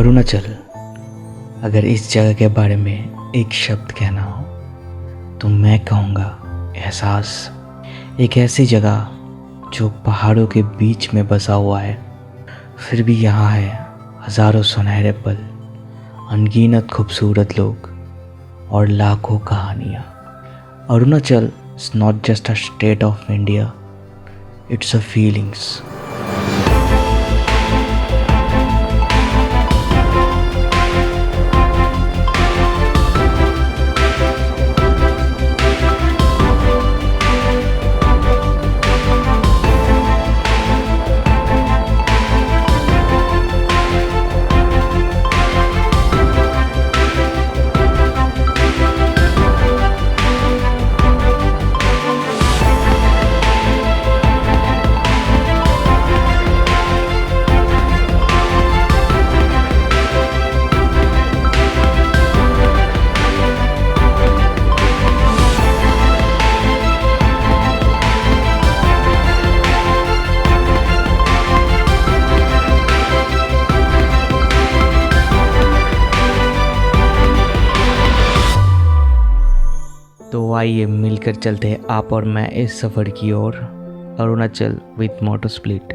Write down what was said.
अरुणाचल, अगर इस जगह के बारे में एक शब्द कहना हो तो मैं कहूँगा एहसास। एक ऐसी जगह जो पहाड़ों के बीच में बसा हुआ है, फिर भी यहाँ है हज़ारों सुनहरे पल, अनगिनत खूबसूरत लोग और लाखों कहानियाँ। Arunachal is not just a state of India, it's a feelings. तो आइए मिलकर चलते हैं आप और मैं इस सफ़र की ओर, अरुणाचल विथ मोटो स्प्लिट।